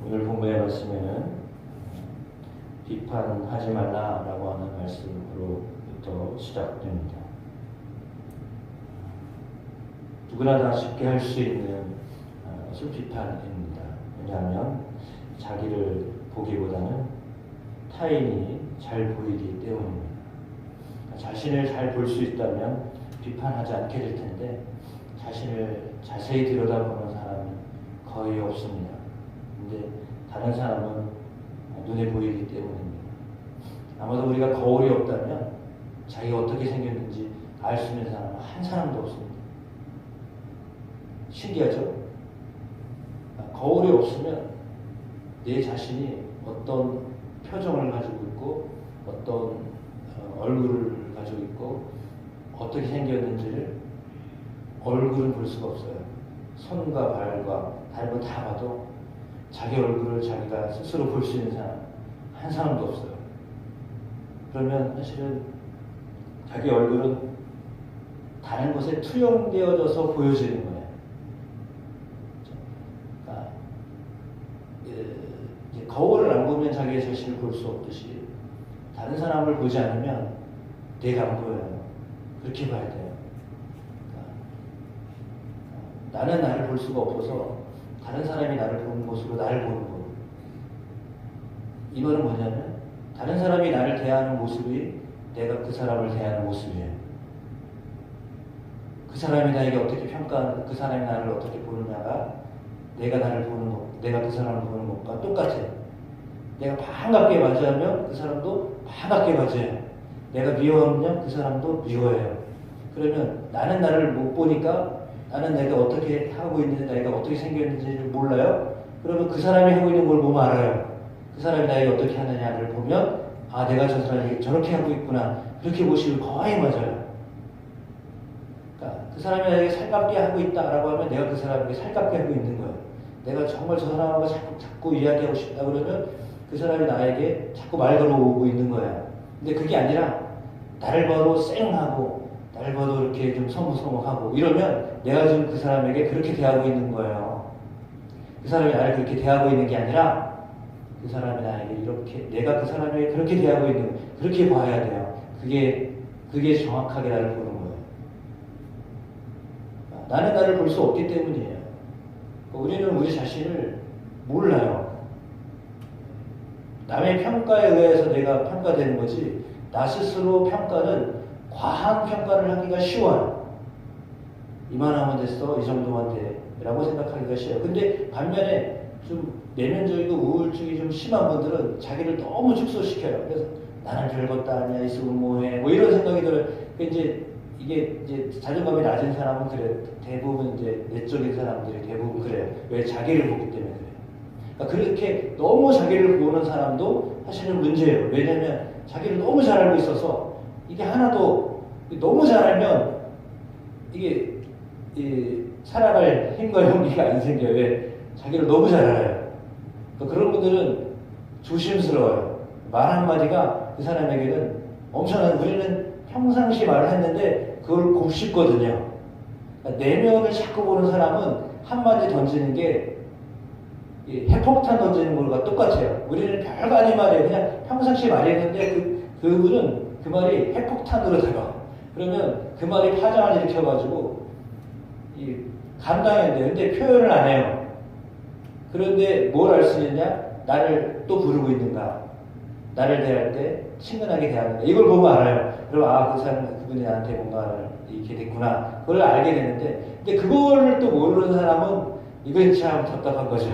오늘 본문의 말씀에는 비판하지 말라라고 하는 말씀으로부터 시작됩니다. 누구나 다 쉽게 할 수 있는 것은 비판입니다. 왜냐하면 자기를 보기보다는 타인이 잘 보이기 때문입니다. 자신을 잘 볼 수 있다면 비판하지 않게 될 텐데 자신을 자세히 들여다보는 사람은 거의 없습니다. 근데 다른 사람은 눈에 보이기 때문입니다. 아마도 우리가 거울이 없다면 자기가 어떻게 생겼는지 알 수 있는 사람은 한 사람도 없습니다. 신기하죠? 거울이 없으면 내 자신이 어떤 표정을 가지고 있고 어떤 얼굴을 가지고 있고 어떻게 생겼는지를 얼굴은 볼 수가 없어요. 손과 발과 다른 거 다 봐도 자기 얼굴을 자기가 스스로 볼 수 있는 사람 한 사람도 없어요. 그러면 사실은 자기 얼굴은 다른 곳에 투영되어져서 보여지는 거예요. 그러니까 거울을 안 보면 자기 자신을 볼 수 없듯이 다른 사람을 보지 않으면 내가 안 보여요. 그렇게 봐야 돼요. 나는 나를 볼 수가 없어서 다른 사람이 나를 보는 모습으로 나를 보는 거. 이 말은 뭐냐면 다른 사람이 나를 대하는 모습이 내가 그 사람을 대하는 모습이에요. 그 사람이 나에게 어떻게 평가하는, 그 사람이 나를 어떻게 보느냐가 내가 나를 보는 것, 내가 그 사람을 보는 것과 똑같아요. 내가 반갑게 맞이하면 그 사람도 반갑게 맞이해요. 내가 미워하면 그 사람도 미워해요. 그러면 나는 나를 못 보니까 나는 내가 어떻게 하고 있는지, 내가 어떻게 생겼는지를 몰라요. 그러면 그 사람이 하고 있는 걸 보면 알아요. 그 사람이 나에게 어떻게 하느냐를 보면 아, 내가 저 사람이 저렇게 하고 있구나. 그렇게 보시면 거의 맞아요. 그러니까 그 사람이 나에게 살갑게 하고 있다라고 하면 내가 그 사람에게 살갑게 하고 있는 거예요. 내가 정말 저 사람하고 자꾸 이야기하고 싶다 그러면 그 사람이 나에게 자꾸 말 걸어오고 있는 거야. 근데 그게 아니라 나를 봐도 쌩하고 나를 봐도 이렇게 좀 서먹서먹하고 이러면 내가 지금 그 사람에게 그렇게 대하고 있는 거예요. 그 사람이 나를 그렇게 대하고 있는 게 아니라 그 사람이 나에게 이렇게 내가 그 사람에게 그렇게 대하고 있는 거예요. 그렇게 봐야 돼요. 그게 정확하게 나를 보는 거예요. 나는 나를 볼 수 없기 때문이에요. 우리는 우리 자신을 몰라요. 남의 평가에 의해서 내가 평가되는 거지 나 스스로 평가는 과한 평가를 하기가 쉬워요. 이만하면 됐어, 이 정도만 돼 라고 생각하기가 쉬워요. 근데 반면에 좀 내면적이고 우울증이 좀 심한 분들은 자기를 너무 축소시켜요. 그래서 나는 별것도 아니야, 있으면 뭐해, 뭐 이런 생각이 들어요. 이게 이제 자존감이 낮은 사람은 그래요. 대부분 이제 내적인 사람들이 대부분 그래요. 왜? 자기를 보기 때문에 그래요. 그러니까 그렇게 너무 자기를 보는 사람도 사실은 문제예요. 왜냐면 자기를 너무 잘 알고 있어서 이게 하나도 너무 잘 알면 이게 살아갈 힘과 용기가 안 생겨요. 왜? 자기를 너무 잘 알아요. 그러니까 그런 분들은 조심스러워요. 말 한마디가 그 사람에게는 엄청난, 우리는 평상시 말을 했는데 그걸 곱씹거든요. 그러니까 내면을 자꾸 보는 사람은 한마디 던지는 게 핵폭탄 던지는 것과 똑같아요. 우리는 별거 아닌 말이에요. 그냥 평상시 말이 했는데 그분은 그 말이 핵폭탄으로 다가. 그러면 그 말이 파장을 일으켜가지고 감당해야 돼요. 근데 표현을 안 해요. 그런데 뭘 알 수 있느냐? 나를 또 부르고 있는가? 나를 대할 때 친근하게 대하는가? 이걸 보면 알아요. 그럼 그 사람, 그분이 나한테 뭔가를 이렇게 됐구나. 그걸 알게 되는데, 근데 그거를 또 모르는 사람은 이건 참 답답한 거죠.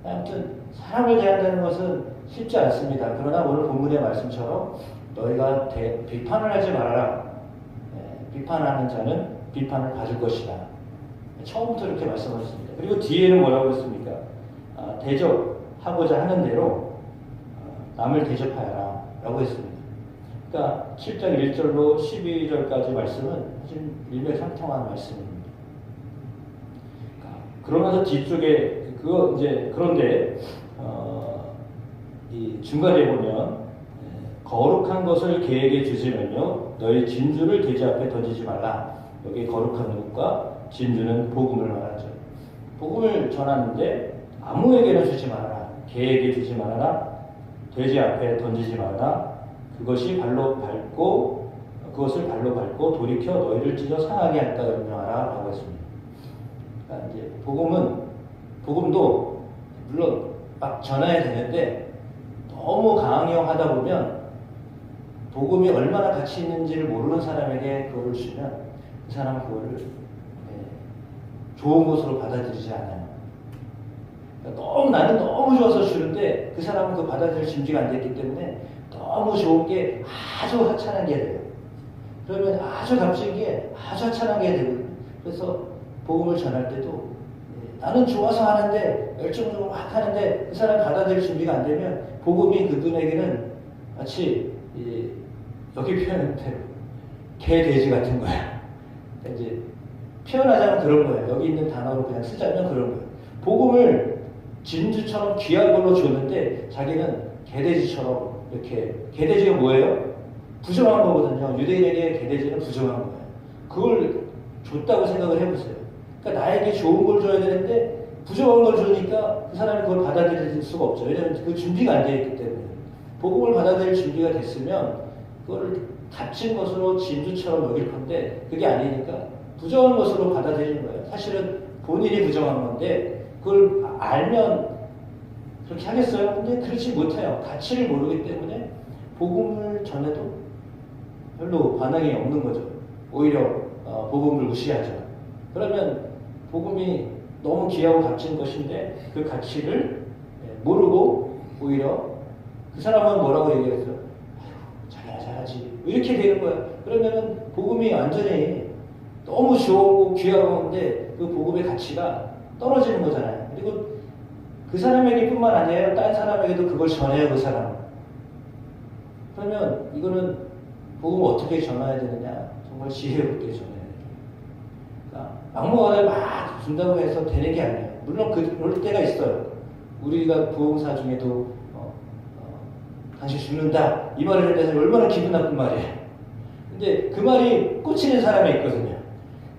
아무튼 사람을 대한다는 것은 쉽지 않습니다. 그러나 오늘 본문의 말씀처럼 너희가 비판을 하지 말아라. 비판하는 자는 비판을 받을 것이다. 처음부터 이렇게 말씀하셨습니다. 그리고 뒤에는 뭐라고 했습니까? 대접하고자 하는 대로 남을 대접하여라 라고 했습니다. 그러니까 7장 1절로 12절까지 말씀은 사실 일맥상통한 말씀입니다. 그러면서 뒤쪽에 그런데 이 중간에 보면 거룩한 것을 계에게 주시면요 너희 진주를 돼지 앞에 던지지 말라. 여기 거룩한 것과 진주는 복음을 말하죠. 복음을 전하는데 아무에게나 주지 말아라. 개에게 주지 말아라. 돼지 앞에 던지지 말아라. 그것을 발로 밟고 돌이켜 너희를 찢어 상하게 할까 염려하라 라고 했습니다. 그러니까 이제 복음도 물론 막 전해야 되는데 너무 강요하다 보면 복음이 얼마나 가치 있는지를 모르는 사람에게 그거를 주면 그 사람은 그거를 좋은 것으로 받아들이지 않아요. 그러니까 나는 너무 좋아서 주는데 그 사람은 그 받아들일 준비가 안 됐기 때문에 너무 좋은 게 아주 하찮은 게 돼요. 그러면 아주 값진 게 아주 하찮은 게 되거든요. 그래서 복음을 전할 때도 나는 좋아서 하는데 열정적으로 막 하는데 그 사람이 받아들일 준비가 안 되면 복음이 그분에게는 마치 여기 표현한 대로 개 돼지 같은 거야. 그러니까 이제 표현하자면 그런 거예요. 여기 있는 단어로 그냥 쓰자면 그런 거예요. 복음을 진주처럼 귀한 걸로 줬는데 자기는 개돼지처럼 이렇게 개돼지가 뭐예요? 부정한 거거든요. 유대인에게 개돼지는 부정한 거예요. 그걸 줬다고 생각을 해보세요. 그러니까 나에게 좋은 걸 줘야 되는데 부정한 걸 주니까 그 사람이 그걸 받아들일 수가 없죠. 왜냐하면 그 준비가 안 되어 있기 때문에. 복음을 받아들일 준비가 됐으면 그걸 값진 것으로 진주처럼 여길 건데 그게 아니니까 부정한 것으로 받아들이는 거예요. 사실은 본인이 부정한 건데 그걸 알면 그렇게 하겠어요? 근데 그렇지 못해요. 가치를 모르기 때문에 복음을 전해도 별로 반응이 없는 거죠. 오히려 복음을 무시하죠. 그러면 복음이 너무 귀하고 값진 것인데 그 가치를 모르고 오히려 그 사람은 뭐라고 얘기했어요? 자기야 잘하지. 이렇게 되는 거예요. 그러면은 복음이 완전히 너무 좋고 귀하고 한데 그 복음의 가치가 떨어지는 거잖아요. 그리고 그 사람에게 뿐만 아니라 다른 사람에게도 그걸 전해요, 그 사람은. 그러면 이거는 복음을 어떻게 전해야 되느냐? 정말 지혜롭게 전해야 돼요. 그러니까 막무가내 막 준다고 해서 되는 게 아니에요. 물론 그럴 때가 있어요. 우리가 부흥사 중에도 당신 죽는다 이 말을 해서 얼마나 기분 나쁜 말이에요. 근데 그 말이 꽂히는 사람이 있거든요.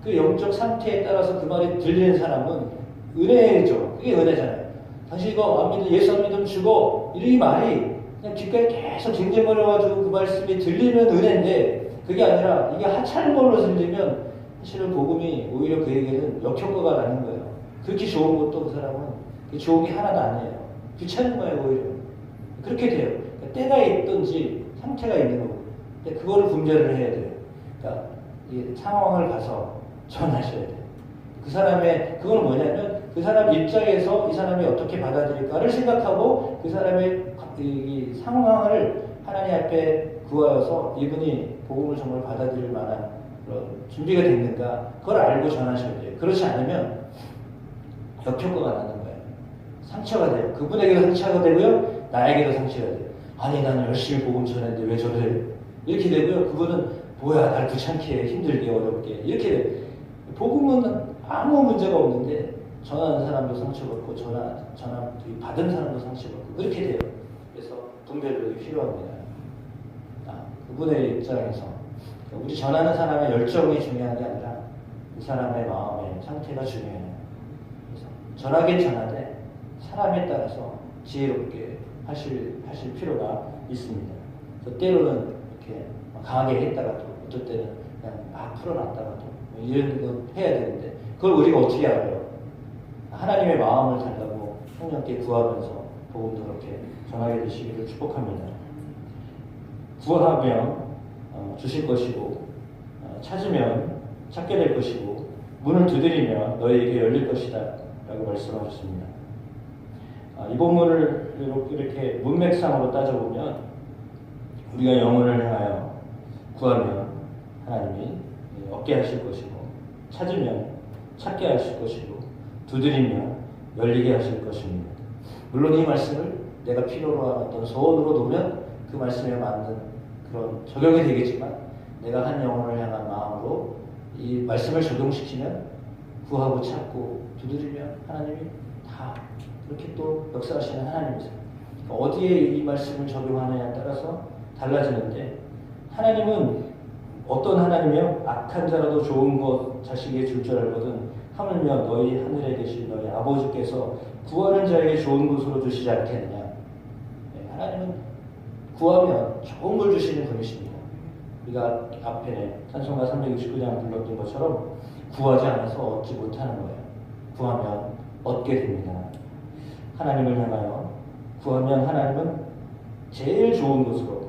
그 영적 상태에 따라서 그 말이 들리는 사람은 은혜죠. 그게 은혜잖아요. 당신 이거 안 믿으면 예수 안 믿으면 죽어. 이 말이 그냥 귓가에 계속 쟁쟁거려가지고 그 말씀이 들리면 은혜인데 그게 아니라 이게 하찮은 걸로 들리면 사실은 복음이 오히려 그에게는 역효과가 나는 거예요. 그렇게 좋은 것도 그 사람은 좋은 게 하나도 아니에요. 귀찮은 거예요, 오히려. 그렇게 돼요. 그러니까 때가 있든지 상태가 있는 거고. 근데 그거를 분별을 해야 돼요. 그러니까 이 상황을 봐서 전하셔야 돼요. 그 사람의 그건 뭐냐면 그 사람 입장에서 이 사람이 어떻게 받아들일까를 생각하고 그 사람의 이 상황을 하나님 앞에 구하여서 이분이 복음을 정말 받아들일 만한 그런 준비가 됐는가 그걸 알고 전하셔야 돼요. 그렇지 않으면 역효과가 나는 거예요. 상처가 돼요. 그분에게도 상처가 되고요. 나에게도 상처가 돼요. 아니 나는 열심히 복음 전했는데 왜 저래? 이렇게 되고요. 그분은 뭐야 날 귀찮게 해, 힘들게 어렵게 이렇게 돼요. 복음은 아무 문제가 없는데 전하는 사람도 상처받고 받은 사람도 상처받고 그렇게 돼요. 그래서 분별력이 필요합니다. 그분의 입장에서 우리 전하는 사람의 열정이 중요한 게 아니라 그 사람의 마음의 상태가 중요해요. 그래서 전하긴 전하되 사람에 따라서 지혜롭게 하실 필요가 있습니다. 그래서 때로는 이렇게 강하게 했다가도 어떨 때는 그냥 막 풀어놨다가도 이런 거 해야 되는데 그걸 우리가 어떻게 알아요? 하나님의 마음을 달라고 성령께 구하면서 복음도 그렇게 전하게 되시기를 축복합니다. 구하면 주실 것이고 찾으면 찾게 될 것이고 문을 두드리면 너희에게 열릴 것이다 라고 말씀하셨습니다. 이 본문을 이렇게 문맥상으로 따져보면 우리가 영혼을 향하여 구하면 하나님이 얻게 하실 것이고 찾으면 찾게 하실 것이고 두드리면 열리게 하실 것입니다. 물론 이 말씀을 내가 필요로 하는 어떤 소원으로 놓으면 그 말씀에 맞는 그런 적용이 되겠지만 내가 한 영혼을 향한 마음으로 이 말씀을 적용시키면 구하고 찾고 두드리면 하나님이 다 그렇게 또 역사하시는 하나님이세요. 어디에 이 말씀을 적용하느냐에 따라서 달라지는데 하나님은 어떤 하나님이요? 악한 자라도 좋은 것 자식에게 줄 줄 알거든 하물며 너희 하늘에 계신 너희 아버지께서 구하는 자에게 좋은 것으로 주시지 않겠느냐. 네, 하나님은 구하면 좋은 걸 주시는 분이십니다. 우리가 앞에 찬송가 369장 불렀던 것처럼 구하지 않아서 얻지 못하는 거예요. 구하면 얻게 됩니다. 하나님을 향하여 구하면 하나님은 제일 좋은 것으로,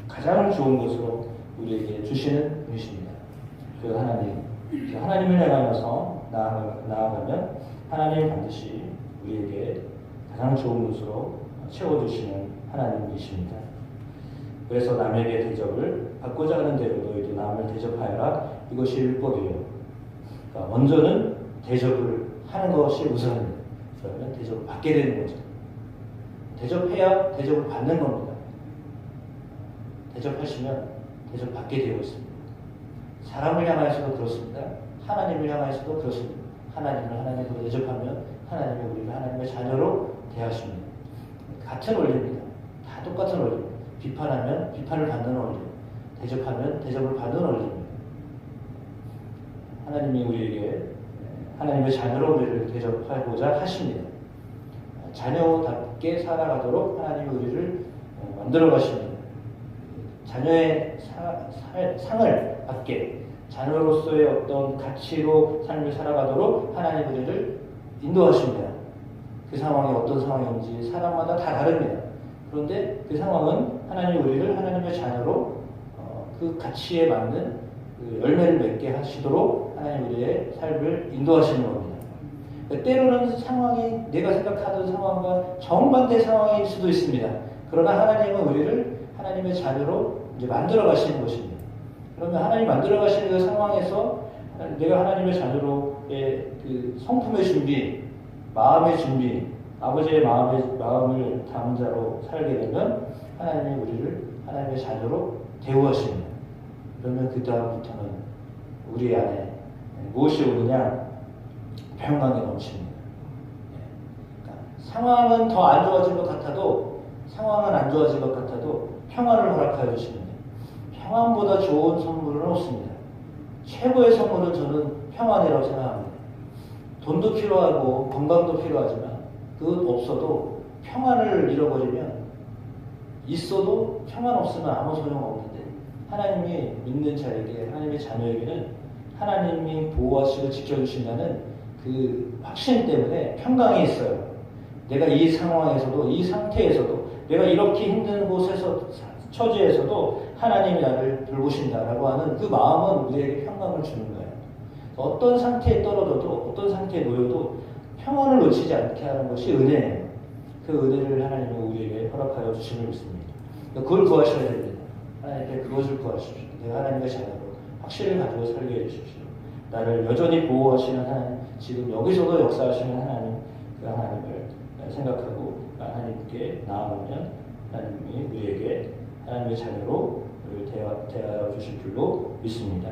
가장 좋은 것으로 우리에게 주시는 분이십니다. 그 하나님을 향하여서 나아가면 하나님은 반드시 우리에게 가장 좋은 것으로 채워주시는 하나님이십니다. 그래서 남에게 대접을 받고자 하는 대로 너희도 남을 대접하여라. 이것이 율법이에요. 그러니까 먼저는 대접을 하는 것이 우선입니다. 그러면 대접을 받게 되는 거죠. 대접해야 대접을 받는 겁니다. 대접하시면 대접받게 되어 있습니다. 사람을 향하여서도 그렇습니다. 하나님을 향하여서도 그렇습니다. 하나님을 하나님으로 대접하면 하나님이 우리를 하나님의 자녀로 대하십니다. 같은 원리입니다. 다 똑같은 원리입니다. 비판하면 비판을 받는 원리, 대접하면 대접을 받는 원리입니다. 하나님이 우리에게 하나님의 자녀로 우리를 대접하고자 하십니다. 자녀답게 살아가도록 하나님이 우리를 만들어 가십니다. 자녀의 상을 받게, 자녀로서의 어떤 가치로 삶을 살아가도록 하나님 우리를 인도하십니다. 그 상황이 어떤 상황인지 사람마다 다 다릅니다. 그런데 그 상황은 하나님 우리를 하나님의 자녀로 그 가치에 맞는 그 열매를 맺게 하시도록 하나님 우리의 삶을 인도하시는 겁니다. 때로는 상황이 내가 생각하던 상황과 정반대 상황일 수도 있습니다. 그러나 하나님은 우리를 하나님의 자녀로 이제 만들어 가시는 것입니다. 그러면 하나님 만들어 가시는 그 상황에서 내가 하나님의 자녀로의 그 성품의 준비, 마음의 준비, 아버지의 마음을 담은 자로 살게 되면 하나님이 우리를 하나님의 자녀로 대우하십니다. 그러면 그 다음부터는 우리 안에 무엇이 오느냐? 평강이 넘칩니다. 그러니까 상황은 더 안 좋아진 것 같아도 평안을 허락하여 주십니다. 평안보다 좋은 선물은 없습니다. 최고의 선물은 저는 평안이라고 생각합니다. 돈도 필요하고 건강도 필요하지만 그것 없어도 평안을 잃어버리면 있어도 평안 없으면 아무 소용없는데 하나님이 믿는 자에게, 하나님의 자녀에게는 하나님이 보호하시고 지켜주신다는 그 확신 때문에 평강이 있어요. 내가 이 상황에서도, 이 상태에서도, 내가 이렇게 힘든 곳에서, 처지에서도 하나님이 나를 돌보신다라고 하는 그 마음은 우리에게 평강을 주는 거예요. 어떤 상태에 떨어져도, 어떤 상태에 놓여도 평안을 놓치지 않게 하는 것이 은혜예요. 그 은혜를 하나님이 우리에게 허락하여 주심을 믿습니다. 그걸 구하셔야 됩니다. 하나님께 그것을 구하십시오. 내가 하나님의 자녀로 확신을 가지고 살게 해주십시오. 나를 여전히 보호하시는 하나님, 지금 여기서도 역사하시는 하나님, 그 하나님을 생각하고 하나님께 나아가면 하나님이 우리에게 하나님의 자녀로 우리를 대하여 주실 줄로 믿습니다.